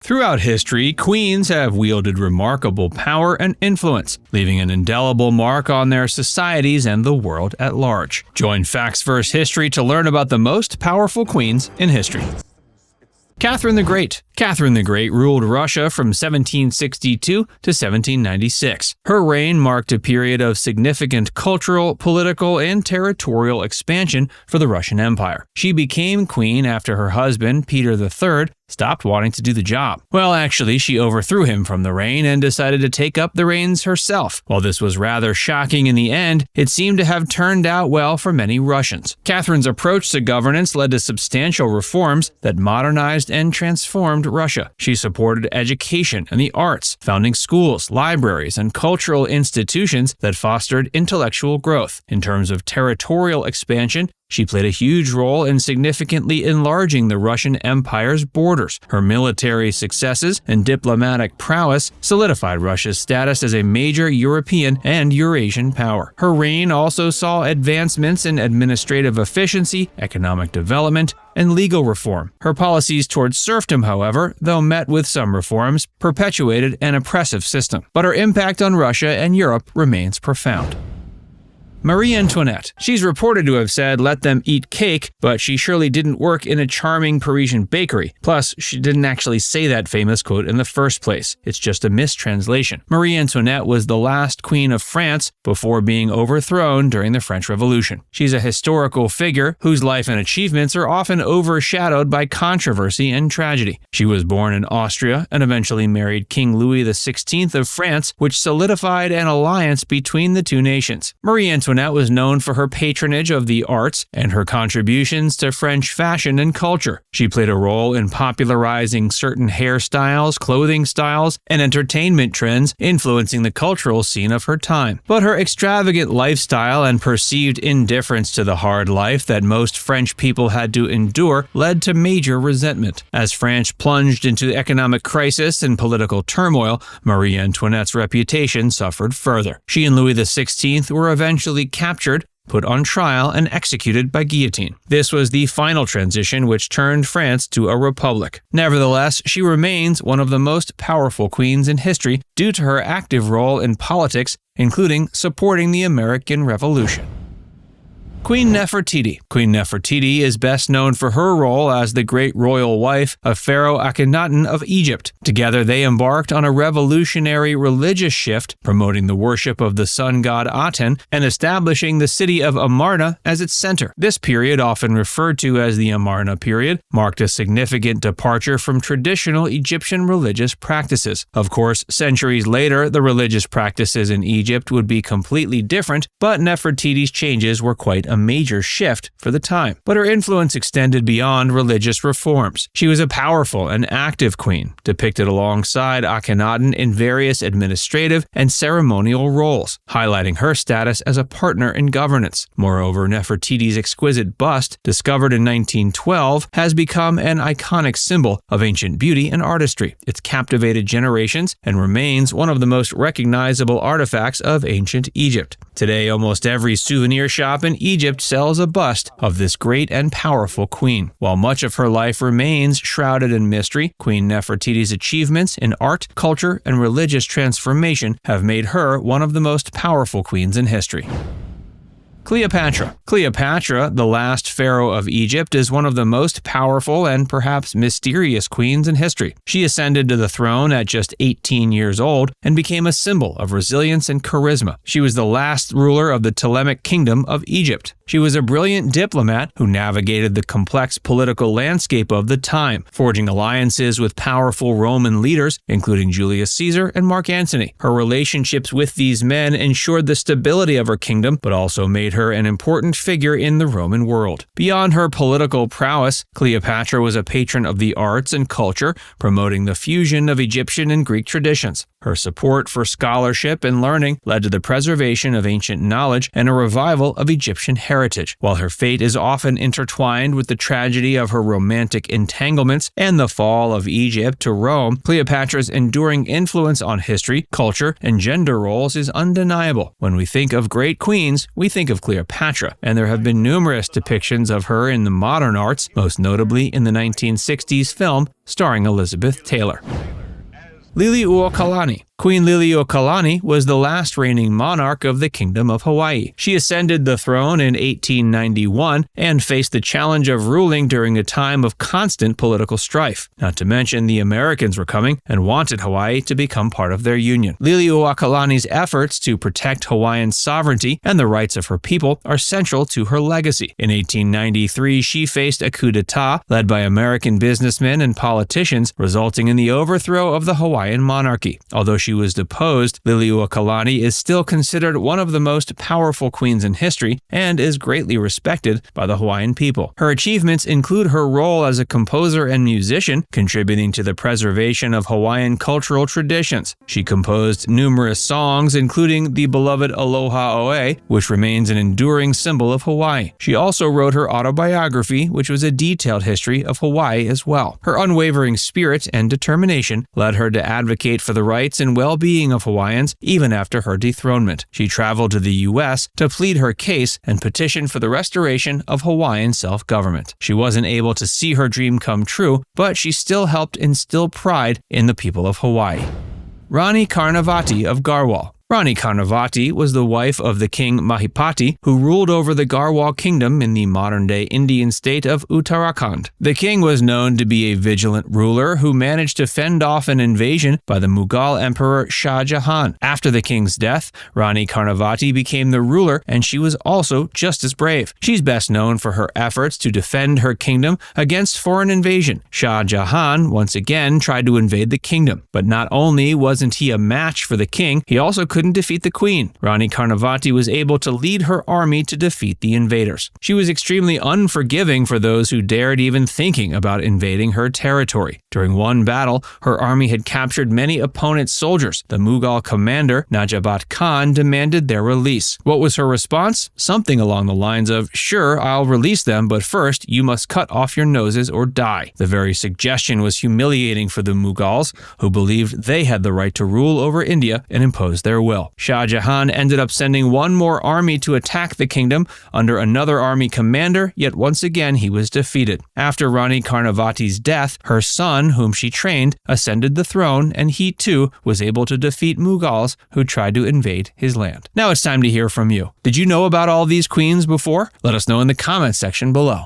Throughout history, queens have wielded remarkable power and influence, leaving an indelible mark on their societies and the world at large. Join Facts vs. History to learn about the most powerful queens in history. Catherine the Great. Catherine the Great ruled Russia from 1762 to 1796. Her reign marked a period of significant cultural, political, and territorial expansion for the Russian Empire. She became queen after her husband, Peter III, stopped wanting to do the job. Well, actually, she overthrew him from the reign and decided to take up the reins herself. While this was rather shocking in the end, it seemed to have turned out well for many Russians. Catherine's approach to governance led to substantial reforms that modernized and transformed Russia. She supported education and the arts, founding schools, libraries, and cultural institutions that fostered intellectual growth. In terms of territorial expansion, she played a huge role in significantly enlarging the Russian Empire's borders. Her military successes and diplomatic prowess solidified Russia's status as a major European and Eurasian power. Her reign also saw advancements in administrative efficiency, economic development, and legal reform. Her policies towards serfdom, however, though met with some reforms, perpetuated an oppressive system. But her impact on Russia and Europe remains profound. Marie Antoinette. She's reported to have said, "Let them eat cake," but she surely didn't work in a charming Parisian bakery. Plus, she didn't actually say that famous quote in the first place. It's just a mistranslation. Marie Antoinette was the last queen of France before being overthrown during the French Revolution. She's a historical figure whose life and achievements are often overshadowed by controversy and tragedy. She was born in Austria and eventually married King Louis XVI of France, which solidified an alliance between the two nations. Marie Antoinette was known for her patronage of the arts and her contributions to French fashion and culture. She played a role in popularizing certain hairstyles, clothing styles, and entertainment trends, influencing the cultural scene of her time. But her extravagant lifestyle and perceived indifference to the hard life that most French people had to endure led to major resentment. As France plunged into economic crisis and political turmoil, Marie Antoinette's reputation suffered further. She and Louis XVI were eventually captured, put on trial, and executed by guillotine. This was the final transition which turned France to a republic. Nevertheless, she remains one of the most powerful queens in history due to her active role in politics, including supporting the American Revolution. Queen Nefertiti. Queen Nefertiti is best known for her role as the great royal wife of Pharaoh Akhenaten of Egypt. Together, they embarked on a revolutionary religious shift, promoting the worship of the sun god Aten and establishing the city of Amarna as its center. This period, often referred to as the Amarna period, marked a significant departure from traditional Egyptian religious practices. Of course, centuries later, the religious practices in Egypt would be completely different, but Nefertiti's changes were quite a major shift for the time. But her influence extended beyond religious reforms. She was a powerful and active queen, depicted alongside Akhenaten in various administrative and ceremonial roles, highlighting her status as a partner in governance. Moreover, Nefertiti's exquisite bust, discovered in 1912, has become an iconic symbol of ancient beauty and artistry. It's captivated generations and remains one of the most recognizable artifacts of ancient Egypt. Today, almost every souvenir shop in Egypt sells a bust of this great and powerful queen. While much of her life remains shrouded in mystery, Queen Nefertiti's achievements in art, culture, and religious transformation have made her one of the most powerful queens in history. Cleopatra. Cleopatra, the last pharaoh of Egypt, is one of the most powerful and perhaps mysterious queens in history. She ascended to the throne at just 18 years old and became a symbol of resilience and charisma. She was the last ruler of the Ptolemaic kingdom of Egypt. She was a brilliant diplomat who navigated the complex political landscape of the time, forging alliances with powerful Roman leaders, including Julius Caesar and Mark Antony. Her relationships with these men ensured the stability of her kingdom, but also made her an important figure in the Roman world. Beyond her political prowess, Cleopatra was a patron of the arts and culture, promoting the fusion of Egyptian and Greek traditions. Her support for scholarship and learning led to the preservation of ancient knowledge and a revival of Egyptian heritage. While her fate is often intertwined with the tragedy of her romantic entanglements and the fall of Egypt to Rome, Cleopatra's enduring influence on history, culture, and gender roles is undeniable. When we think of great queens, we think of Cleopatra, and there have been numerous depictions of her in the modern arts, most notably in the 1960s film starring Elizabeth Taylor. Lili'Uokalani. Queen Lili'Uokalani was the last reigning monarch of the Kingdom of Hawaii. She ascended the throne in 1891 and faced the challenge of ruling during a time of constant political strife. Not to mention the Americans were coming and wanted Hawaii to become part of their union. Lili'Uokalani's efforts to protect Hawaiian sovereignty and the rights of her people are central to her legacy. In 1893, she faced a coup d'etat led by American businessmen and politicians, resulting in the overthrow of the Hawaiian monarchy. Although she was deposed, Lili'Uokalani is still considered one of the most powerful queens in history and is greatly respected by the Hawaiian people. Her achievements include her role as a composer and musician, contributing to the preservation of Hawaiian cultural traditions. She composed numerous songs, including the beloved Aloha Oe, which remains an enduring symbol of Hawaii. She also wrote her autobiography, which was a detailed history of Hawaii as well. Her unwavering spirit and determination led her to advocate for the rights and well-being of Hawaiians even after her dethronement. She traveled to the U.S. to plead her case and petition for the restoration of Hawaiian self-government. She wasn't able to see her dream come true, but she still helped instill pride in the people of Hawaii. Rani Karnavati of Garhwal. Rani Karnavati was the wife of the king Mahipati, who ruled over the Garhwal kingdom in the modern-day Indian state of Uttarakhand. The king was known to be a vigilant ruler who managed to fend off an invasion by the Mughal emperor Shah Jahan. After the king's death, Rani Karnavati became the ruler, and she was also just as brave. She's best known for her efforts to defend her kingdom against foreign invasion. Shah Jahan once again tried to invade the kingdom, but not only wasn't he a match for the king, he also couldn't defeat the queen. Rani Karnavati was able to lead her army to defeat the invaders. She was extremely unforgiving for those who dared even thinking about invading her territory. During one battle, her army had captured many opponent's soldiers. The Mughal commander, Najabat Khan, demanded their release. What was her response? Something along the lines of, "Sure, I'll release them, but first you must cut off your noses or die." The very suggestion was humiliating for the Mughals, who believed they had the right to rule over India and impose their will. Shah Jahan ended up sending one more army to attack the kingdom under another army commander, yet once again he was defeated. After Rani Karnavati's death, her son, whom she trained, ascended the throne, and he too was able to defeat Mughals who tried to invade his land. Now it's time to hear from you. Did you know about all these queens before? Let us know in the comments section below.